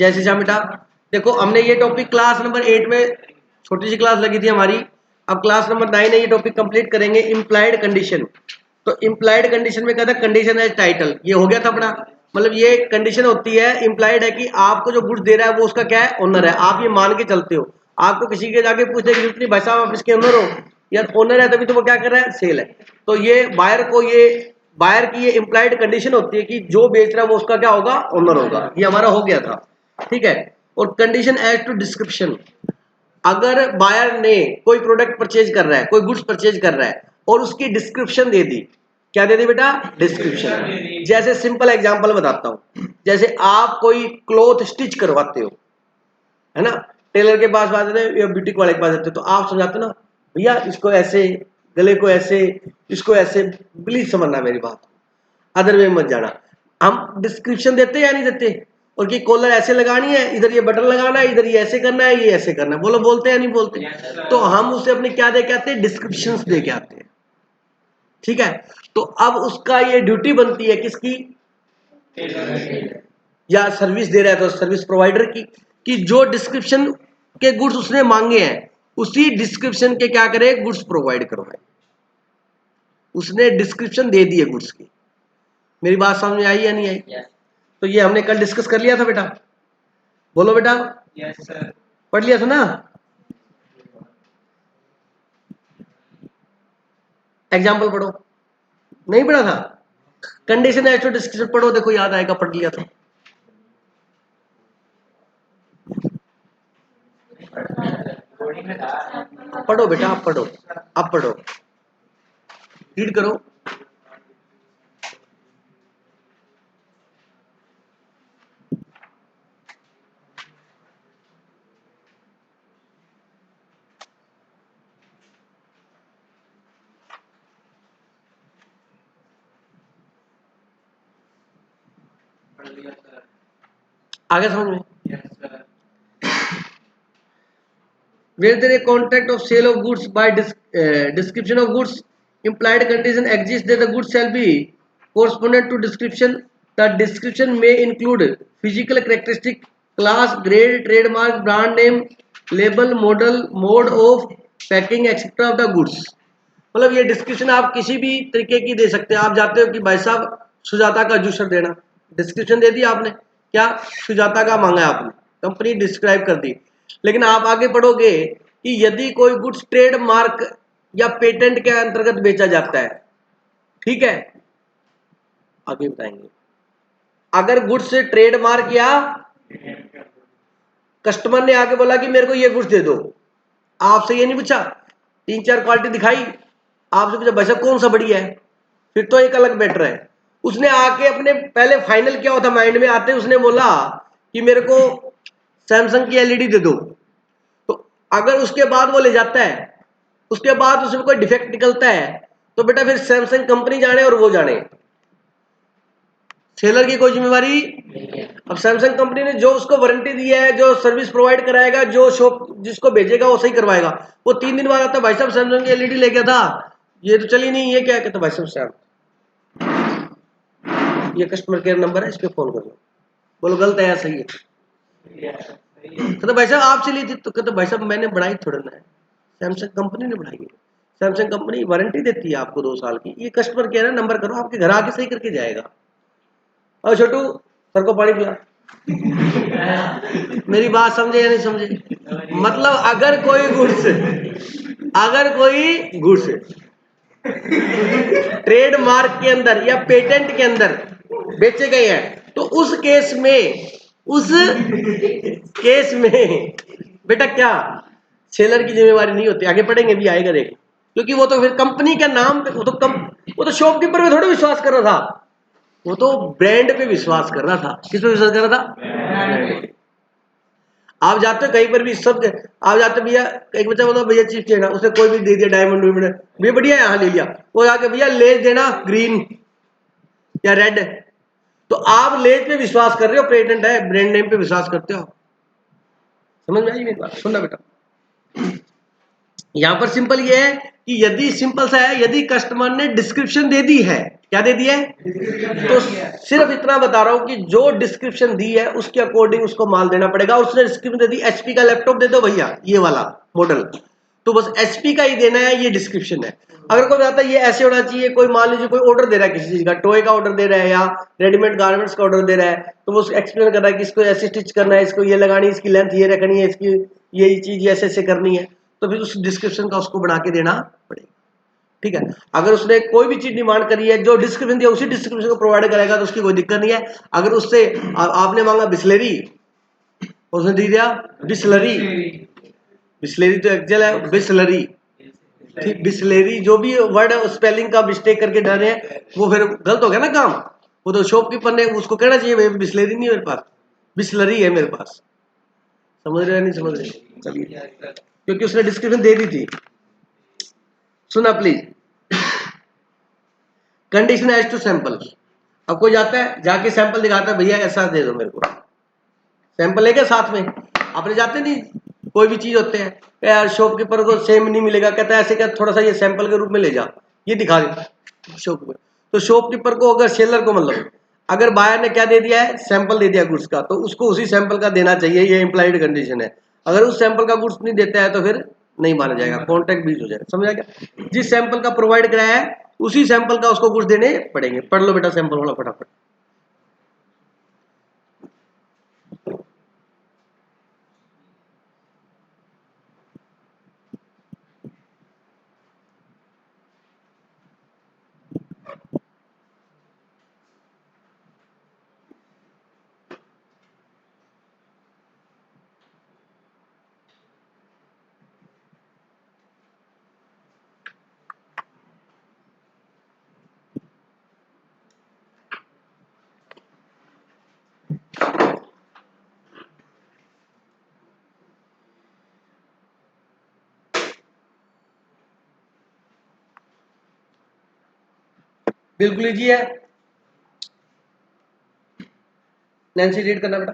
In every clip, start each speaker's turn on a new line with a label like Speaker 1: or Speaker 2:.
Speaker 1: जैसे जा बेटा, देखो हमने ये टॉपिक क्लास नंबर 8 में छोटी सी क्लास लगी थी हमारी, अब क्लास नंबर 9 है, ये टॉपिक कंप्लीट करेंगे इम्प्लाइड कंडीशन। तो इम्प्लाइड कंडीशन में कहता है कंडीशन एज टाइटल, ये हो गया था अपना, मतलब ये कंडीशन होती है, इम्प्लाइड है कि आपको जो गुड्स दे रहा है वो उसका क्या है, ओनर है, आप ये मान के चलते हो, आपको किसी के जाके पूछने की जरूरत नहीं, भाई साहब आप इसके ओनर हो, यार ओनर है तभी तो वो क्या कर रहा है, सेल है। तो ये बायर को, ये बायर की ये इम्प्लाइड कंडीशन होती है कि जो बेच रहा है वो उसका क्या होगा, ओनर होगा, ये हमारा हो गया था, ठीक है। और कंडीशन एज टू डिस्क्रिप्शन, अगर बायर ने कोई प्रोडक्ट परचेज कर रहा है, कोई गुड्स परचेज कर रहा है और उसकी डिस्क्रिप्शन दे दी, क्या दे दी बेटा, डिस्क्रिप्शन। जैसे सिंपल एग्जांपल बताता हूं, जैसे आप कोई क्लॉथ स्टिच करवाते हो, है ना, टेलर के पास जाते हो या ब्यूटिक वाले के पास जाते हो, तो आप समझाते हो ना, भैया इसको ऐसे, गले को ऐसे, इसको ऐसे, प्लीज समझना मेरी बात, अदर वे मत जाना। हम डिस्क्रिप्शन देते हैं या नहीं देते, और कि कॉलर ऐसे लगानी है, इधर ये बटन लगाना है, इधर ये ऐसे करना है, ये ऐसे करना है, बोलो बोलते हैं या नहीं बोलते। तो हम उसे अपने क्या दे के आते हैं, डिस्क्रिप्शन दे के आते हैं, ठीक है। तो अब उसका ये ड्यूटी बनती है किसकी, या सर्विस दे रहा है तो सर्विस प्रोवाइडर की, कि जो डिस्क्रिप्शन के गुड्स उसने मांगे हैं उसी डिस्क्रिप्शन के क्या करे, गुड्स प्रोवाइड करवाए। उसने डिस्क्रिप्शन दे दी है गुड्स की, मेरी बात समझ में आई या नहीं आई। तो ये हमने कल डिस्कस कर लिया था बेटा, बोलो बेटा।
Speaker 2: Yes sir.
Speaker 1: पढ़ लिया था ना, एग्जाम्पल पढ़ो, नहीं पढ़ा था, कंडीशन एज टू डिस्क्रिप्शन पढ़ो, देखो याद आएगा, पढ़ लिया था। पढ़ो बेटा, आप पढ़ो, आप पढ़ो, रीड करो। आगे समझ में।
Speaker 2: Yes sir.
Speaker 1: Where there a contract of sale of goods by description of goods, implied condition exists that the goods shall be correspondent to description. The description may include physical characteristic, class, grade, trademark, brand name, label, model, mode of packing, etc. of the goods. मतलब ये description आप किसी भी तरीके की दे सकते हैं। आप जाते हो कि भाई साहब सुजाता का जूसर देना, डिस्क्रिप्शन दे दी आपने, क्या सुजाता का मांगा है आपने, कंपनी डिस्क्राइब कर दी। लेकिन आप आगे पढ़ोगे कि यदि कोई गुड्स ट्रेडमार्क या पेटेंट के अंतर्गत बेचा जाता है, ठीक है, आगे बताएंगे, अगर गुड्स ट्रेडमार्क या कस्टमर ने आके बोला कि मेरे को ये गुड्स दे दो, आपसे ये नहीं पूछा, 3-4 क्वालिटी दिखाई, आपसे पूछा भाई साहब कौन सा बढ़िया है, फिर तो एक अलग बेटर है। उसने आके अपने पहले फाइनल क्या होता माइंड में आते, उसने बोला कि मेरे को सैमसंग की एलईडी दे दो, तो अगर उसके बाद वो ले जाता है, उसके बाद उसमें कोई डिफेक्ट निकलता है, तो बेटा फिर सैमसंग कंपनी जाने और वो जाने, सेलर की कोई जिम्मेवारी। अब सैमसंग कंपनी ने जो उसको वारंटी दी है, जो सर्विस प्रोवाइड कराएगा, जो शॉप जिसको भेजेगा वो सही करवाएगा, वो 3 दिन बाद आता है, भाई साहब सैमसंग की एलईडी लेके था, ये तो चली नहीं, ये क्या कहता, भाई साहब सैम ये कस्टमर केयर नंबर है, इस पे फोन कर लो, बोलो गलत है या सही है। तो भाई साहब आपसे ली थी, तो कहते भाई साहब मैंने बढ़ाई थोड़ा ना है, सैमसंग कंपनी ने बढ़ाई है, सैमसंग कंपनी वारंटी देती है आपको 2 साल की, ये कस्टमर केयर है, नंबर करो, आपके घर आके सही करके जाएगा। और छोटू सर को पानी पिला, मेरी बात समझे या नहीं समझे। मतलब अगर कोई गुड्स ट्रेडमार्क के अंदर या पेटेंट के अंदर बेचे गए हैं, तो उस केस में बेटा क्या सेलर की जिम्मेवारी नहीं होती, आगे पढ़ेंगे भी आएगा देखो, क्योंकि वो तो फिर कंपनी के नाम पे, वो तो शॉपकीपर पे थोड़ा विश्वास कर रहा था, वो तो ब्रांड पे विश्वास कर रहा था। किस पे विश्वास कर रहा था, ब्रांड। आप जाते हो कहीं पर भी, सब आप जाते भैया, एक बच्चा बोला भैया चीज लेना, उसने कोई भी दे दिया डायमंड भैया बढ़िया यहाँ ले लिया, वो आके भैया लेज देना ग्रीन या रेड, तो आप लेज पे विश्वास कर रहे हो, पेटेंट है, ब्रांड नेम पे विश्वास करते हो। समझ में आई मेरी बात, सुनना बेटा, यहां पर सिंपल ये है कि यदि सिंपल सा है, यदि कस्टमर ने डिस्क्रिप्शन दे दी है, क्या दे दिया है, तो सिर्फ इतना बता रहा हूं कि जो डिस्क्रिप्शन दी है उसके अकॉर्डिंग उसको माल देना पड़ेगा। उसने डिस्क्रिप्शन दे दी एचपी का लैपटॉप दे दो भैया, ये वाला मॉडल, तो बस एचपी का ही देना है, ये डिस्क्रिप्शन है। अगर कोई बताता है ये ऐसे होना चाहिए, कोई मान लीजिए कोई ऑर्डर दे रहा है किसी चीज का, टॉय का ऑर्डर दे रहा है या रेडीमेड गारमेंट्स का ऑर्डर दे रहा है, तो वो एक्सप्लेन कर रहा है कि इसको ऐसे स्टिच करना है, इसको ये लगानी है, इसकी लेंथ ये रखनी है, इसकी ये चीज ऐसे ऐसे करनी है, तो फिर उस डिस्क्रिप्शन का उसको बना के देना पड़ेगा। ठीक है, अगर उसने कोई भी चीज डिमांड करी है, जो डिस्क्रिप्शन दिया उसी डिस्क्रिप्शन को प्रोवाइड करेगा तो उसकी कोई दिक्कत नहीं है। अगर उससे आपने मांगा बिस्लेरी, उसने दे दिया बिस्लरी, बिस्लेरी तो एक्चुअल है बिस्लरी, ठीक, बिस्लेरी जो भी वर्ड है स्पेलिंग का मिस्टेक करके डाले हैं वो फिर गलत हो गया ना काम। वो तो शॉपकीपर ने उसको कहना चाहिए भाई बिस्लेरी नहीं है मेरे पास, बिस्लरी है मेरे पास। समझ रहे हैं नहीं समझ रहे? चलिए, क्योंकि उसने डिस्क्रिप्शन दे दी थी। सुना please, condition as to sample. अब कोई जाता है जाके सैंपल दिखाता है, भैया ऐसा दे दो मेरे को, सैंपल लेके साथ में आपने जाते नहीं, कोई भी चीज होते हैं यार शॉपकीपर को सेम नहीं मिलेगा, कहता है ऐसे क्या थोड़ा सा ये सैंपल के रूप में ले जा, ये दिखा दे शॉपकीपर। तो शॉपकीपर को अगर सेलर को मतलब अगर बायर ने क्या दे दिया है, सैंपल दे दिया गुड्स का, तो उसको उसी सैंपल का देना चाहिए, ये इंप्लाइड कंडीशन है। अगर उस सैंपल का गुड्स नहीं देता है तो फिर नहीं माना जाएगा, कॉन्ट्रैक्ट बीच हो जाएगा। समझ क्या, जिस सैंपल का प्रोवाइड कराया है उसी सैंपल का उसको गुड्स देने पड़ेंगे। पढ़ लो बेटा सैंपल वाला फटाफट। बिल्कुल इजी है, नैन्सी रीड करना बेटा,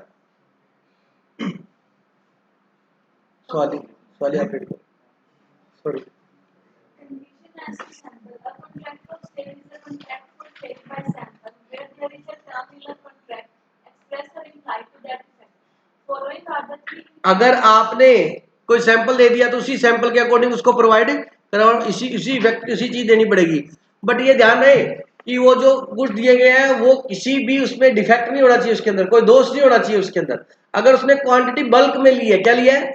Speaker 1: सवाली सवाली आप रीड करो, sorry.
Speaker 2: Condition as to sample. A contract of sale is a contract for sale by sample, where there is a term in a contract express or implied to that effect. Following are the three.
Speaker 1: अगर आपने कोई sample दे दिया तो उसी sample के according उसको provide करा, इसी चीज देनी पड़ेगी। बट ये ध्यान रहे कि वो जो गुड्स दिए गए हैं वो किसी भी उसमें डिफेक्ट नहीं होना चाहिए, उसके अंदर कोई दोष नहीं होना चाहिए उसके अंदर। अगर उसने क्वांटिटी बल्क में ली है, क्या लिया है,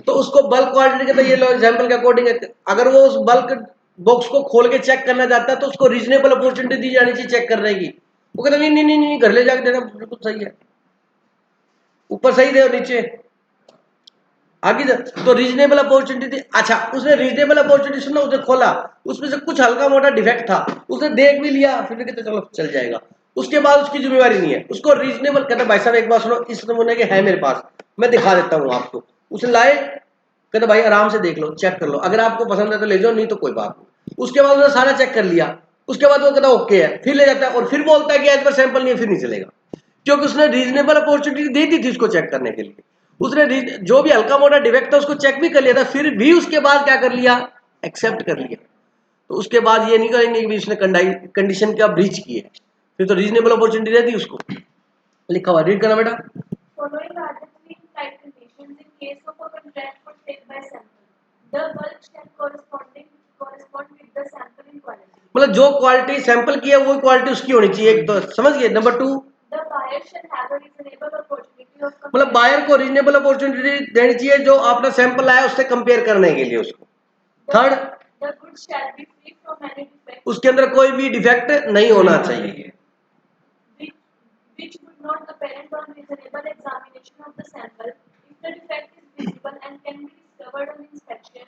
Speaker 1: तो उसको बल्क क्वांटिटी के, तो ये लो एग्जांपल के अकॉर्डिंग अगर वो उस बल्क बॉक्स को खोल के चेक करना चाहता है तो उसको रीजनेबल अपॉर्चुनिटी दी जानी चाहिए चेक करने की। वो कहता नहीं नहीं नहीं नहीं घर ले जाके देना बिल्कुल सही है, ऊपर सही दे और नीचे आगे तो रीजनेबल अपॉर्चुनिटी थी। अच्छा, उसने रीजनेबल अपॉर्चुनिटी सुना, उसने खोला, उसमें से कुछ हल्का मोटा डिफेक्ट था, उसने देख भी लिया, फिर भी कहते चलो चल जाएगा, उसके बाद उसकी जिम्मेवारी नहीं है। उसको रीजनेबल कहते भाई साहब एक बात सुनो, इस नमूने के है मेरे पास, मैं दिखा देता हूँ आपको। उसने लाए, कहते भाई आराम से देख लो, चेक कर लो, अगर आपको पसंद है तो ले जाओ, नहीं तो कोई बात नहीं। उसके बाद उसने सारा चेक कर लिया, उसके बाद वो कहता ओके है, फिर ले जाता है और फिर बोलता है कि एज पर सैंपल नहीं है, फिर नहीं चलेगा, क्योंकि उसने रीजनेबल अपॉर्चुनिटी दे दी थी उसको चेक करने के लिए। उसने जो भी हल्का मोटा डिफेक्ट था उसको चेक भी कर लिया था, फिर भी उसके बाद क्या कर लिया, एक्सेप्ट कर लिया। तो उसके बाद ये नहीं करेंगे कि उसने कंडीशन का ब्रीच की है, फिर तो रीजनेबल अपॉर्चुनिटी दे दी उसको। लिखा हुआ रीड करना बेटा।
Speaker 2: Following are the three type conditions in case of a contract for sale by sample. The bulk shall correspond with the sample in quality.
Speaker 1: मतलब जो क्वालिटी सैंपल की है वो क्वालिटी उसकी होनी चाहिए, एक तो समझ गए। Number 2,
Speaker 2: The buyer shall have a reasonable opportunity of
Speaker 1: मतलब बायर को रीजनेबल अपॉर्चुनिटी देनी चाहिए जो आपने सैंपल लाया उससे कंपेयर करने के लिए उसको। Third,
Speaker 2: The goods shall be free from any defect
Speaker 1: उसके अंदर कोई भी डिफेक्ट नहीं होना चाहिए।
Speaker 2: which would not apparent on reasonable examination of the sample. If the defect is visible and can be discovered on inspection,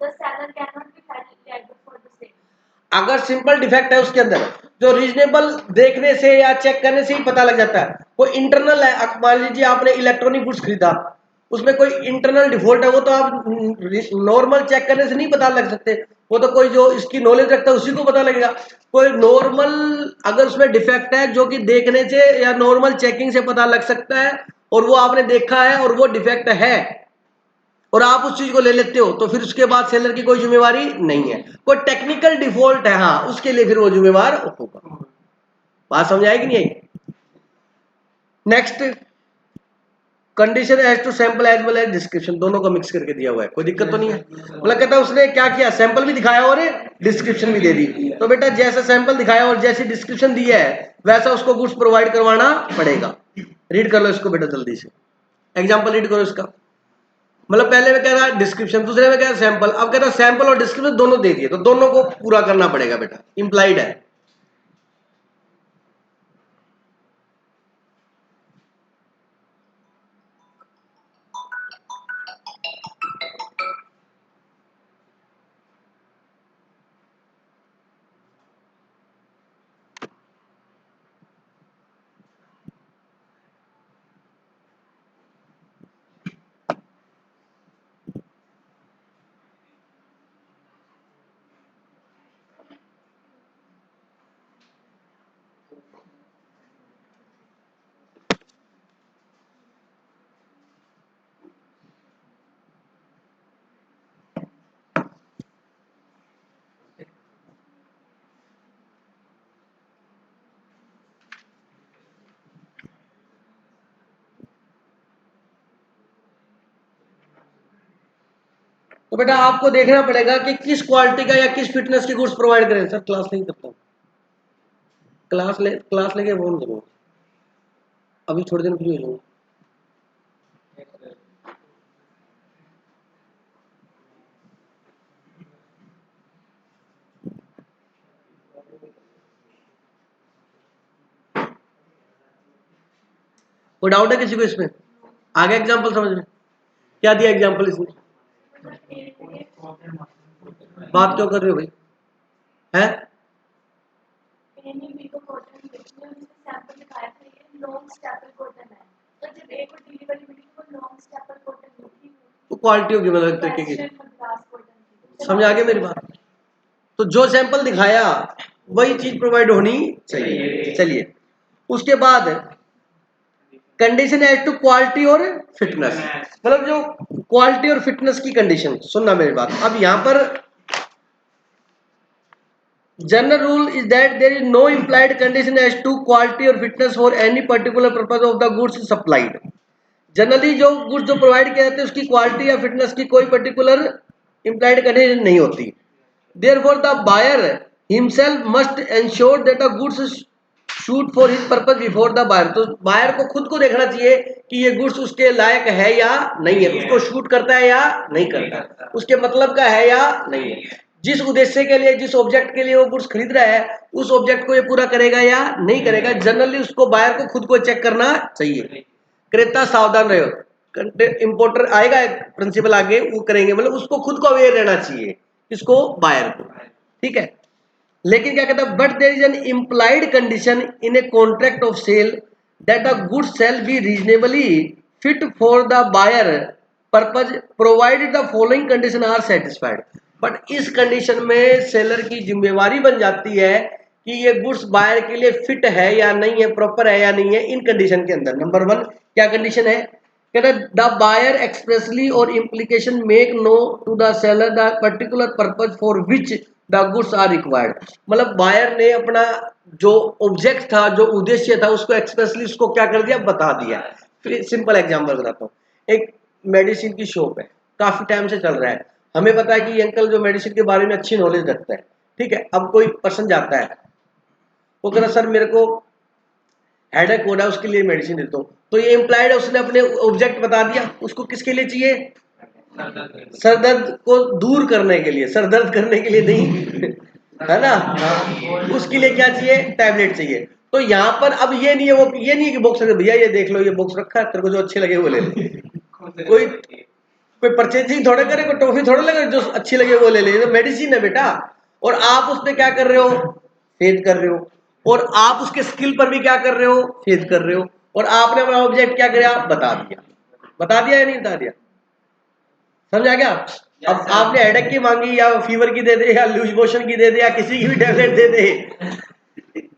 Speaker 2: the seller cannot be held liable for the same.
Speaker 1: अगर simple defect है उसके अंदर जो reasonable देखने से या check करने से ही पता लग जाता है, वो इंटरनल है, मान लीजिए आपने इलेक्ट्रॉनिक गुड्स खरीदा, उसमें कोई इंटरनल डिफॉल्ट है, वो तो आप नॉर्मल चेक करने से नहीं पता लग सकते, वो तो कोई जो इसकी नॉलेज रखता है उसी को पता लगेगा। कोई नॉर्मल अगर उसमें डिफेक्ट है जो कि देखने से या नॉर्मल चेकिंग से पता लग सकता है और वो आपने देखा है और वो डिफेक्ट है और आप उस चीज को ले लेते हो तो फिर उसके बाद सेलर की कोई जिम्मेवारी नहीं है। कोई टेक्निकल डिफॉल्ट है हाँ, उसके लिए फिर वो जिम्मेवार होगा। बात समझ आएगी नहीं आई? Next, condition as to sample as well as description, दोनों को मिक्स करके दिया हुआ है, कोई दिक्कत तो नहीं है। मतलब कहता है उसने क्या किया, सैंपल भी दिखाया और डिस्क्रिप्शन भी दे दी। तो बेटा जैसा सैंपल दिखाया और जैसी डिस्क्रिप्शन दी है वैसा उसको गुड्स प्रोवाइड करवाना पड़ेगा। रीड कर लो इसको बेटा जल्दी से, एग्जाम्पल रीड करो इसका। मतलब पहले में कह रहा है डिस्क्रिप्शन, दूसरे में कह रहा है सैंपल, अब कह रहा है सैंपल और डिस्क्रिप्शन दोनों दे दिए तो दोनों को पूरा करना पड़ेगा बेटा, इंप्लाइड है। तो बेटा आपको देखना पड़ेगा कि किस क्वालिटी का या किस फिटनेस की गुड्स प्रोवाइड करें। सर क्लास नहीं करता हूँ, क्लास लेके फोन करूँगा, अभी थोड़ी देर फ्री हो जाऊंगा। कोई डाउट है किसी को इसमें? आगे एग्जांपल समझ में क्या दिया एग्जांपल इसमें? बात क्यों कर रहे हो भाई? है तो क्वालिटी होगी मतलब एक तरीके की। समझ आ गया मेरी बात? तो जो सैंपल दिखाया वही चीज प्रोवाइड होनी चाहिए। चलिए उसके बाद कंडीशन एज टू क्वालिटी और फिटनेस, मतलब जो क्वालिटी और फिटनेस की कंडीशन, सुनना मेरी बात। अब यहां पर general rule is that there is no implied condition as to quality और fitness for any particular purpose of the goods supplied. Generally जो गुड्स जो प्रोवाइड किए जाते हैं उसकी क्वालिटी या फिटनेस की कोई पर्टिकुलर इम्प्लाइड कंडीशन नहीं होती। Therefore, the buyer himself must ensure that the goods shoot for his purpose before the buyer। तो बायर को खुद को देखना चाहिए कि ये गुड्स उसके लायक है या नहीं है, उसको शूट करता है या नहीं करता, उसके मतलब का है या नहीं है, जिस उद्देश्य के लिए जिस ऑब्जेक्ट के लिए वो गुड्स खरीद रहा है उस ऑब्जेक्ट को ये पूरा करेगा या नहीं करेगा। जनरली उसको बायर को खुद को चेक करना चाहिए। क्रेता सावधान रहो, इंपोर्टर आएगा प्रिंसिपल आगे वो करेंगे, मतलब उसको खुद को अवेयर रहना चाहिए, इसको बायर को, ठीक है। लेकिन क्या कहता है, but there is an implied condition in a contract of sale that the goods sale be reasonably fit for the buyer purpose provided the following condition are satisfied. But इस कंडीशन में seller की जिम्मेवारी बन जाती है कि ये goods buyer के लिए फिट है या नहीं है, प्रॉपर है या नहीं है। इन कंडीशन के अंदर नंबर 1 क्या कंडीशन है, the buyer expressly or implication make know to the seller the particular purpose for which the goods are required. मतलब बायर ने अपना जो ऑब्जेक्ट था, जो उद्देश्य था, उसको एक्सप्रेसली उसको क्या कर दिया, बता दिया। फिर सिंपल एग्जांपल बताता हूँ। एक मेडिसिन की शॉप है, काफी टाइम से चल रहा है, हमें पता है कि ये अंकल जो मेडिसिन के बारे में अच्छी नॉलेज रखता है, ठीक है। अब कोई पर्सन जाता है, वो कहता सर मेरे को हेडेक हो रहा है, उसके लिए मेडिसिन देता हूँ, तो ये इम्प्लाइड है उसने अपने ऑब्जेक्ट बता दिया। उसको किसके लिए चाहिए, सर दर्द को दूर करने के लिए, सर दर्द करने के लिए नहीं है ना, उसके लिए क्या चाहिए, टैबलेट चाहिए। तो यहाँ पर अब ये नहीं है, वो ये नहीं है कि बॉक्स भैया ये देख लो ये बॉक्स रखा है, तेरे को जो अच्छे लगे वो ले ले। कोई परचेजिंग थोड़ा करे, कोई टॉफी थोड़ा लगे, जो अच्छी लगे वो ले ले। तो मेडिसिन है बेटा, और आप उस पर क्या कर रहे हो, फेथ कर रहे हो, और आप उसके स्किल पर भी क्या कर रहे हो, फेथ कर रहे हो, और आपने अपना ऑब्जेक्ट क्या किया, बता दिया। बता दिया या नहीं बता दिया, समझ आ गया? अब आपने हेडेक की मांगी या फीवर की दे दे या लूज मोशन की दे दे या किसी की भी टैबलेट दे दे,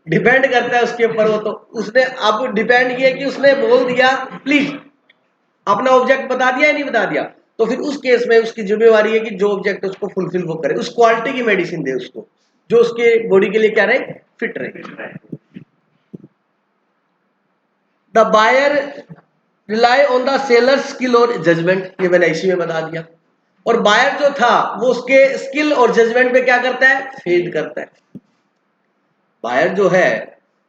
Speaker 1: डिपेंड करता है उसके ऊपर। वो तो उसने अब डिपेंड किया कि उसने बोल दिया प्लीज, अपना ऑब्जेक्ट बता दिया या नहीं बता दिया। तो फिर उस केस में उसकी जिम्मेवारी है कि जो ऑब्जेक्ट है उसको फुलफिल वो करे, उस क्वालिटी की मेडिसिन दे उसको जो उसके बॉडी के लिए क्या रहे, फिट रहे। The buyer rely on the seller skill or judgement, ये मैंने इसी में बता दिया। और बायर जो था वो उसके स्किल और जजमेंट पे क्या करता है, फीड करता है। बायर जो है,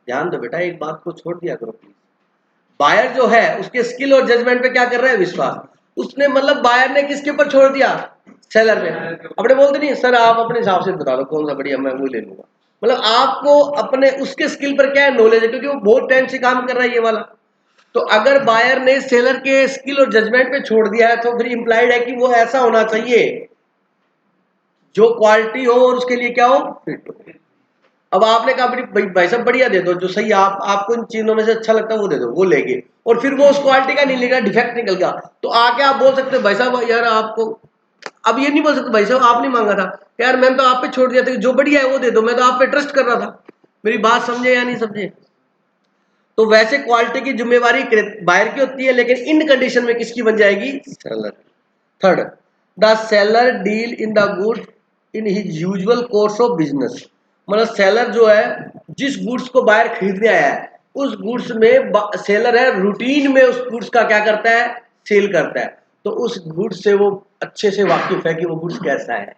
Speaker 1: ध्यान दो बेटा, एक बात को छोड़ दिया करो प्लीज। बायर जो है उसके स्किल और जजमेंट पे क्या कर रहा है, विश्वास। उसने मतलब बायर ने किसके ऊपर छोड़ दिया, सेलर ने। अपने बोलते नहीं सर आप अपने हिसाब से बता दो कौन सा बढ़िया, मैं वो ले लूंगा। मतलब आपको अपने उसके स्किल पर क्या है, नॉलेज है, क्योंकि वो बहुत टाइम से काम कर रहा है ये वाला। तो अगर बायर ने सेलर के स्किल और जजमेंट पे छोड़ दिया है तो फिर इंप्लाइड है कि वो ऐसा होना चाहिए जो क्वालिटी हो और उसके लिए क्या हो, फिट हो। अब आपने कहा भाई साहब बढ़िया दे दो, जो सही आपको इन चीजों में से अच्छा लगता है वो दे दो, वो लेंगे, और फिर वो उस क्वालिटी का नहीं लेगा, डिफेक्ट निकल गया, तो आके आप बोल सकते हो भाई साहब यार आपको, अब ये नहीं बोल सकते भाई साहब आप नहीं मांगा था यार, मैंने तो आप पे छोड़ दिया था कि जो बढ़िया है वो दे दो, मैं तो आप पे ट्रस्ट कर रहा था। मेरी बात समझे या नहीं समझे। तो वैसे क्वालिटी की जिम्मेवारी बायर की होती है, लेकिन इन कंडीशन में किसकी बन जाएगी, seller. Third, the seller deal in the goods in his usual course of business. मतलब सेलर जो है जिस गुड्स को बायर खरीदने आया है उस गुड्स में सेलर है रूटीन में उस गुड्स का क्या करता है, सेल करता है। तो उस गुड्स से वो अच्छे से वाकिफ है कि वो गुड्स कैसा है।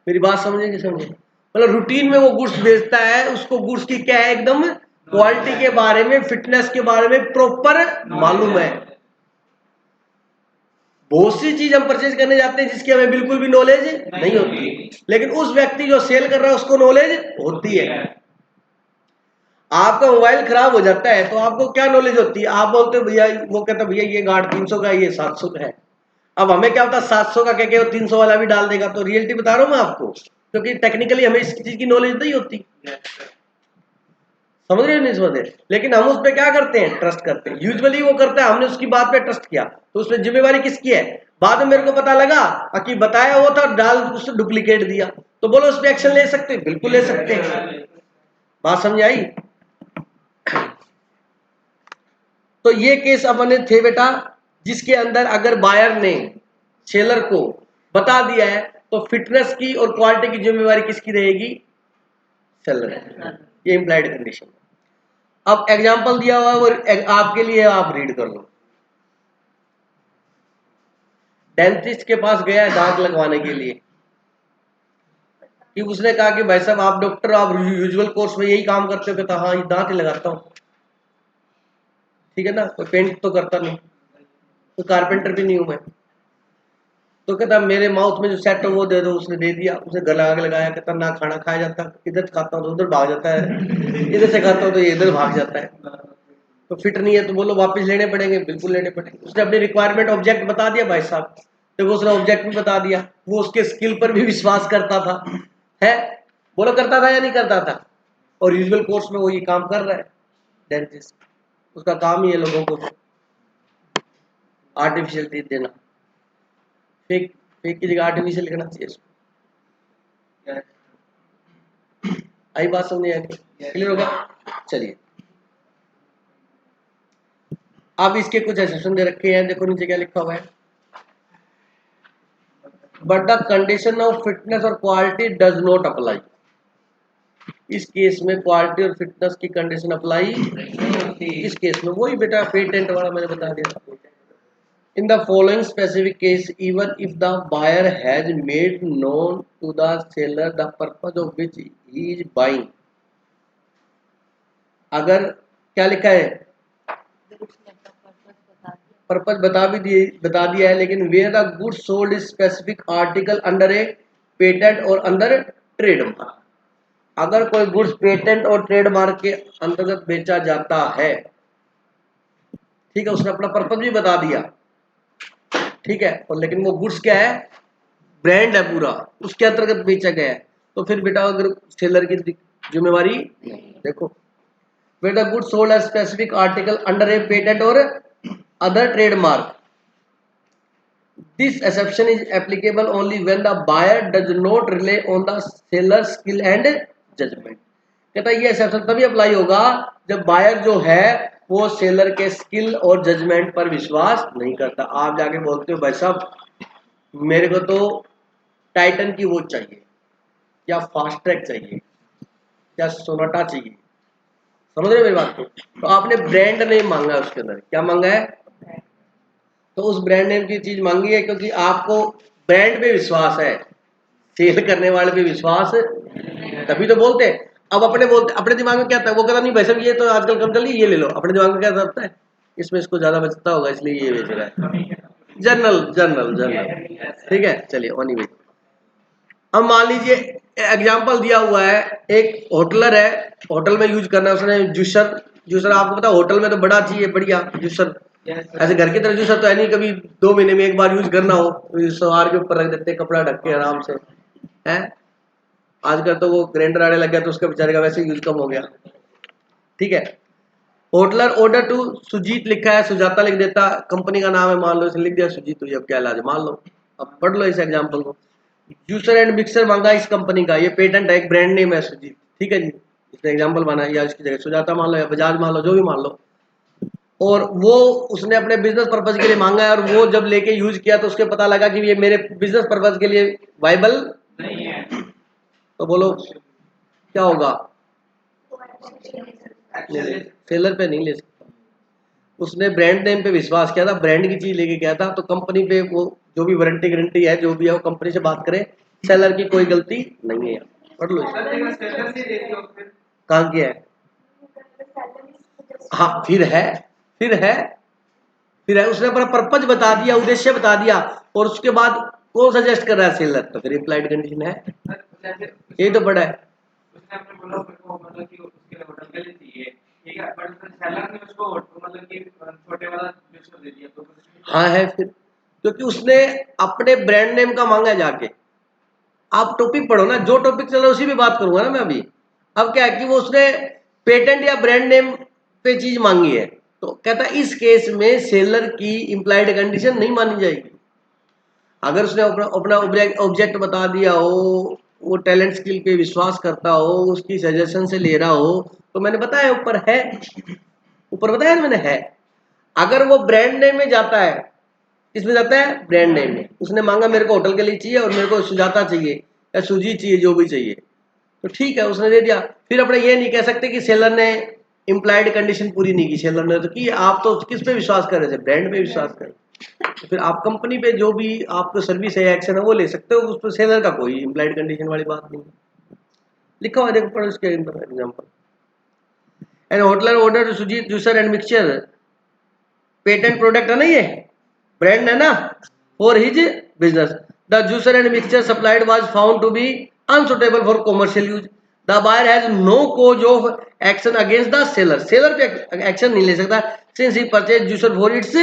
Speaker 1: मेरी बात समझेंगे, समझे। मतलब रूटीन में वो गुड्स बेचता है, उसको गुड्स की क्या है, एकदम क्वालिटी के बारे में, फिटनेस के बारे में प्रॉपर मालूम है। बहुत सी चीज हम परचेज करने जाते हैं जिसकी हमें बिल्कुल भी नॉलेज नहीं होती, लेकिन उस व्यक्ति जो सेल कर रहा है उसको नॉलेज होती है। आपका मोबाइल खराब हो जाता है तो आपको क्या नॉलेज होती है, आप बोलते हो भैया, वो कहता भैया ये गार्ड 300 का, ये 700 का है। अब हमें क्या होता है 700 का कह के वो 300 वाला भी डाल देगा, तो रियलिटी बता रहा हूं मैं आपको, क्योंकि टेक्निकली हमें इस चीज की नॉलेज नहीं होती। समझ रहे हो नहीं समझ रहे, लेकिन हम उस पर क्या करते हैं, ट्रस्ट करते हैं। यूजुअली वो करता है, हमने उसकी बात पे ट्रस्ट किया तो उसमें जिम्मेवारी किसकी है। बाद में मेरे को पता लगा कि बताया वो था, डाल उससे डुप्लीकेट दिया, तो बोलो उस पर एक्शन ले सकते हैं, बिल्कुल ले सकते हैं। बात समझ आई। तो ये केस अपने थे बेटा, जिसके अंदर अगर बायर ने सेलर को बता दिया है तो फिटनेस की और क्वालिटी की जिम्मेवारी किसकी रहेगी, सेलर है। ये इंप्लाइड कंडीशन। अब एग्जांपल दिया हुआ है वो आपके लिए, आप रीड कर लो। डेंटिस्ट के पास गया है दांत लगवाने के लिए, कि उसने कहा कि भाई साहब आप डॉक्टर, आप यूजुअल कोर्स में यही काम करते हो, कहता हाँ ये दांत ही लगाता हूँ। ठीक है ना, कोई पेंट तो करता नहीं, कोई कारपेंटर भी नहीं हूं मैं। तो कहता मेरे माउथ में जो सेट हो वो दे दो, उसने दे दिया, उसे गला आग लगाया, कहता ना खाना खाया जाता, इधर खाता हूँ तो उधर भाग जाता है, इधर से खाता हूँ तो ये इधर भाग जाता है। तो फिट नहीं है तो बोलो वापस लेने पड़ेंगे, बिल्कुल लेने पड़ेंगे। उसने अपनी रिक्वायरमेंट ऑब्जेक्ट बता दिया भाई साहब, तो वो उसने ऑब्जेक्ट भी बता दिया, वो उसके स्किल पर भी विश्वास करता था, है, बोलो करता था या नहीं करता था। और यूजुअल कोर्स में वो ये काम कर रहा है डेंटिस्ट, उसका काम ही है लोगों को आर्टिफिशियल टीथ देना। फेक फेक की जगह आर्टिफिशियल करना चाहिए इसको। आई बात समझ आ गई, क्लियर हो गया। चलिए अब इसके कुछ एक्सेप्शन दे रखे हैं, देखो नीचे क्या लिखा हुआ है, but the condition of fitness और क्वालिटी डज नॉट अप्लाई। इस केस में क्वालिटी और फिटनेस की कंडीशन अप्लाई नहीं होती। इस केस में वही बेटा पेटेंट वाला मैंने बता दिया। In the following specific case, even if the buyer has made known to the seller the purpose of which he is buying. अगर क्या लिखा है, पर्पज बता दिया है, लेकिन where the goods sold is specific article under a patent or under trademark. अगर कोई गुड्स पेटेंट और ट्रेडमार्क के अंतर्गत बेचा जाता है, ठीक है, उसने अपना पर्पज भी बता दिया, ठीक है, और लेकिन वो गुड्स क्या है, ब्रांड है पूरा, उसके अंतर्गत बेचा गया है, तो फिर बेटा अगर सेलर की जिम्मेवारी नहीं। देखो where the goods sold as specific article under a patent or other trademark, this exception is applicable only when the buyer does not rely on the seller's skill and judgment। कहता है ये exception तभी apply होगा जब buyer जो है वो seller के स्किल और जजमेंट पर विश्वास नहीं करता। आप जाके बोलते हो भाई साहब मेरे को तो टाइटन की वॉच चाहिए, या फास्ट ट्रैक चाहिए, या सोनाटा चाहिए, समझ रहे हो मेरी बात को? तो आपने ब्रांड नेम मांगा है, उसके अंदर क्या मांगा है? तो उस ब्रांड नेम की चीज मांगी है क्योंकि आपको ब्रांड पे विश्वास है, सेल करने वाले पे विश्वास है, तभी तो बोलते हैं। अब अपने बोलते अपने दिमाग में क्या था, वो कहता नहीं भाई साहब ये तो आजकल कम चल रही है, ये ले लो। अपने दिमाग में क्या था है, इसमें इसको ज्यादा बचता होगा इसलिए ये बेच रहा है। जनरल जनरल जनरल, ठीक है, चलिए ऑन ही। अब मान लीजिए एग्जाम्पल दिया हुआ है, एक होटलर है, होटल में यूज करना है उसने जूसर। जूसर आपको पता होटल में तो बड़ा चाहिए, बढ़िया जूसर। ऐसे घर की तरह जूसर तो है नहीं, कभी 2 महीने में एक बार यूज करना हो तो सवार के ऊपर रख देते हैं, कपड़ा ढक के आराम से है। आजकल तो वो ग्राइंडर आने लग गया तो उसका बेचारे का वैसे यूज कम हो गया, ठीक है। होटलर ऑर्डर टू सुजीत लिखा है, सुजाता लिख देता, कंपनी का नाम है मान लो, इसने लिख दिया सुजीत, तो अब क्या इलाज मान लो। अब पढ़ लो इस एग्जाम्पल को। जूसर एंड मिक्सर मांगा इस कंपनी का, ये पेटेंट है, एक ब्रांड नेम है सुजीत, ठीक है जी। इसने एग्जाम्पल माना, या इसकी जगह सुजाता मान लो, या बजाज मान लो, जो भी मान लो। और वो उसने अपने बिजनेस पर्पज के लिए मांगा है, और वो जब लेके यूज किया तो उसके पता लगा कि ये मेरे बिजनेस पर्पज के लिए वाइबल नहीं है, तो बोलो क्या होगा? सेलर पे नहीं ले सकता। उसने ब्रांड नेम पे विश्वास किया था, ब्रांड की चीज लेके गया था, तो कंपनी पे वो जो भी वारंटी गारंटी है जो भी है वो कंपनी से बात करे, सेलर की कोई गलती नहीं है। पढ़ लो कहाँ किया है। हाँ फिर है उसने अपना पर्पज बता दिया, उद्देश्य बता दिया, और उसके बाद कौन सजेस्ट कर रहा है सेलर, तो फिर इम्प्लाइड कंडीशन है, यही तो बड़ा है। उसने अपने बोला मतलब कि उसके लिए होटल के लिए चाहिए, ठीक है, बट सेलर ने उसको मतलब कि छोटे वाला जूसर दे दिया, तो हाँ है फिर, क्योंकि उसने अपने ब्रांड नेम का मांगा है जाके। आप टॉपिक पढ़ो ना, जो टॉपिक चल रहा है उसी पे बात करूंगा ना मैं अभी। अब क्या है कि वो उसने पेटेंट या ब्रांड नेम पे चीज मांगी है, तो कहता है इस केस में सेलर की इम्प्लाइड कंडीशन नहीं मानी जाएगी। अगर उसने अपना ऑब्जेक्ट बता दिया हो, वो टैलेंट स्किल पे विश्वास करता हो, उसकी सजेशन से ले रहा हो, तो मैंने बताया ऊपर है, ऊपर बताया मैंने है। अगर वो ब्रांड नेम में जाता है, किसमें जाता है? ब्रांड नेम में। उसने मांगा मेरे को होटल के लिए चाहिए और मेरे को सुजाता चाहिए या सुजी चाहिए, जो भी चाहिए, तो ठीक है उसने दे दिया। फिर अपने ये नहीं कह सकते कि सेलर ने इम्प्लाइड कंडीशन पूरी नहीं की, सेलर ने तो की, आप तो किस पे विश्वास कर रहे थे? ब्रांड पे विश्वास कर। तो फिर आप कंपनी पे जो भी आपको सर्विस है, एक्शन है, वो ले सकते हो, उस पर सेलर का कोई इम्प्लाइड कंडीशन वाली बात नहीं। लिखा हुआ देखो, पढ़ो इसके example. And hotelier order Sujeet juicer and mixture, patent product है ना, ये ब्रांड है ना, for his business. The juicer and mixture supplied was found to be unsuitable for commercial use. The buyer has no cause of action against the seller, seller पे action नहीं ले सकता, since he purchase juicer for its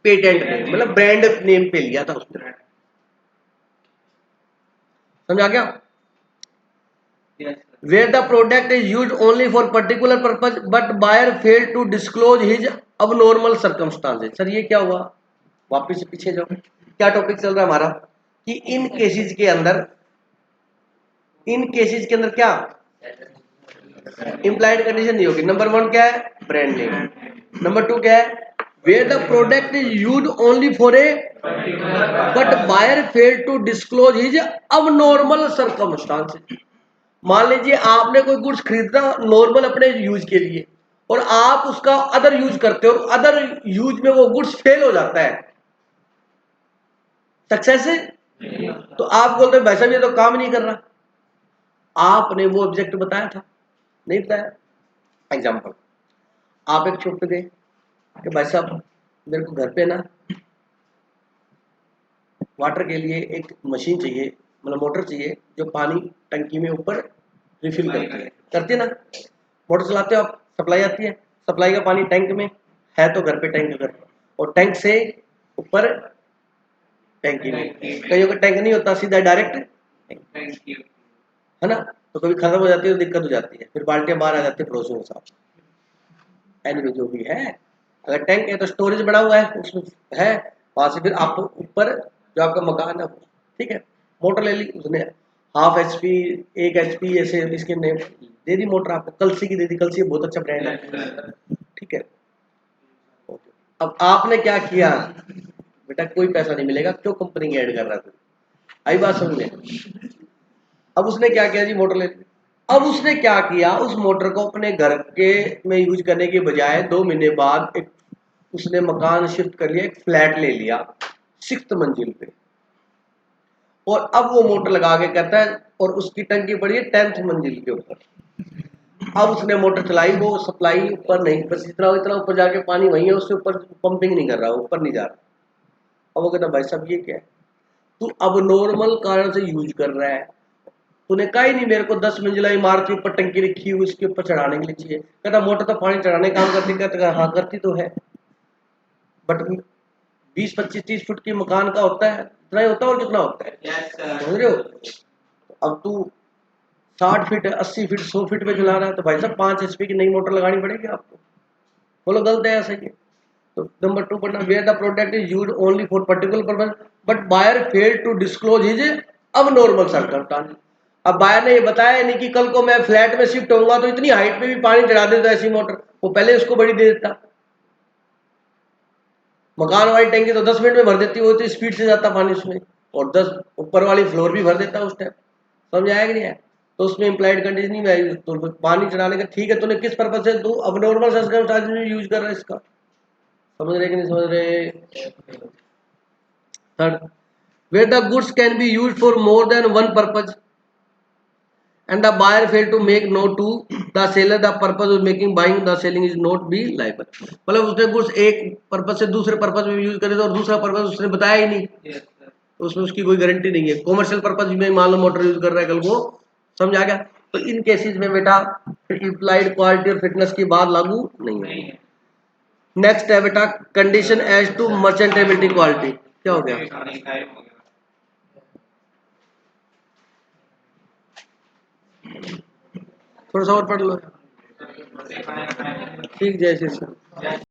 Speaker 1: patent name, मतलब brand name पे लिया था उसने। समझा क्या? Where the product is used only for particular purpose but buyer failed to disclose his abnormal circumstances। Sir ये क्या हुआ? वापिस से पीछे जाओ, क्या टॉपिक चल रहा है हमारा कि इन केसेस के अंदर, इन केसेस के अंदर क्या इंप्लाइड कंडीशन नहीं होगी। नंबर 1 क्या है? Brand name. नंबर 2 क्या है? Where the product is used only for a but buyer failed to disclose his abnormal circumstances. मान लीजिए आपने कोई गुड्स खरीदा नॉर्मल अपने यूज के लिए, और आप उसका अदर यूज करते हो, और अदर यूज में वो गुड्स फेल हो जाता है, सक्सेस है, तो आप बोलते हो भाई साहब ये तो काम नहीं कर रहा। आपने वो ऑब्जेक्ट बताया था, नहीं बताया। एग्जांपल, आप एक शॉप पे गए कि भाई साहब मेरे को घर पे ना वाटर के लिए एक मशीन चाहिए, मतलब मोटर चाहिए जो पानी टंकी में ऊपर रिफिल करती है ना, मोटर चलाते हो आप, सप्लाई आती है, सप्लाई का पानी टैंक में है तो घर पे टैंक कर, और टैंक से ऊपर टैंकी में। कईयों का टैंक नहीं होता, सीधा डायरेक्ट है ना, तो कभी खत्म हो जाती है तो दिक्कत हो जाती है, फिर बाल्टियां बाहर आ जाती है पड़ोसियों के साथ। एनीवे जो भी है, अगर टैंक है तो स्टोरेज बड़ा हुआ है उसमें है, वहां से फिर आप ऊपर जो आपका मकान है, ठीक है, मोटर ले ली उसने, हाफ HP 1 HP ऐसे इसके नेम दे दी मोटर आपको, कलसी की दे दी, कलसी बहुत अच्छा ब्रांड है, ठीक है। अब आपने क्या किया बेटा, कोई पैसा नहीं मिलेगा, क्यों कंपनी की ऐड कर रहा है तू? आई बात समझ में? अब उसने क्या किया जी, मोटर ले ली। अब उसने क्या किया, उस मोटर को अपने घर के में यूज करने के बजाय 2 महीने बाद एक उसने मकान शिफ्ट कर लिया, एक फ्लैट ले लिया 6th मंजिल पे, और अब वो मोटर लगा के कहता है, और उसकी टंकी पड़ी है 10th मंजिल के ऊपर। अब उसने मोटर चलाई, वो सप्लाई ऊपर नहीं, बस इतना इतना ऊपर जाके पानी वही है, उससे ऊपर पंपिंग नहीं कर रहा, ऊपर नहीं जा रहा। अब वो कहता भाई साहब ये क्या है, तू अब नॉर्मल कारण से यूज कर रहा है, तूने कहा ही नहीं मेरे को 10 मंजिला इमारत के ऊपर टंकी रखी हुई उसके ऊपर चढ़ाने के लिए चाहिए। कहता मोटर तो पानी चढ़ाने का काम करती, कहता हाँ करती तो है, बट 20 25 30 फुट की मकान का होता है, इतना ही होता है, और कितना होता है समझ रहे हो? अब तू 60 फीट 80 फीट 100 फीट में चला रहा है, तो भाई साहब 5 HP की नई मोटर लगानी पड़ेगी आपको। बोलो गलत है, ऐसा ही है। तो नंबर 2 पढ़ना, where the product is used only for particular purpose but buyer fail to disclose his abnormal circumstance. अब बायर ने ये बताया नहीं कि कल को मैं फ्लैट में शिफ्ट होऊंगा तो इतनी हाइट पे भी पानी चढ़ा देता ऐसी मोटर, वो पहले उसको बड़ी दे देता। मकान वाली टैंकी तो 10 मिनट में भर देती, वो तो स्पीड से जाता पानी उसमें, और 10 ऊपर वाली फ्लोर भी भर देता उस टाइम। समझ आया कि नहीं है? तो उसमें इम्प्लाइड कंडीशन में आई, तो पानी चढ़ाने का ठीक है, तूने किस पर्पज से, तू अब नॉर्मल सर्कमस्टांस में यूज कर रहा है इसका। समझ रहे कि नहीं समझ रहे? Third, where the goods can be used for more than one purpose and the buyer fail to make known to the seller the purpose of making buying the selling is not be liable। मतलब उसने goods एक purpose से दूसरे purpose में use करे, और दूसरा purpose उसने बताया ही नहीं, तो उसमें उसकी कोई गारंटी नहीं है। कॉमर्शियल पर्पज में मान लो मोटर यूज कर रहा है कल को, समझ आ गया? तो इन केसेस में बेटा इम्प्लाइड क्वालिटी और फिटनेस की बात लागू नहीं है। नेक्स्ट है बेटा कंडीशन एज टू मर्चेंटेबिलिटी क्वालिटी। क्या हो गया? थोड़ा सा और पढ़ लो। ठीक, जय श्री कृष्ण।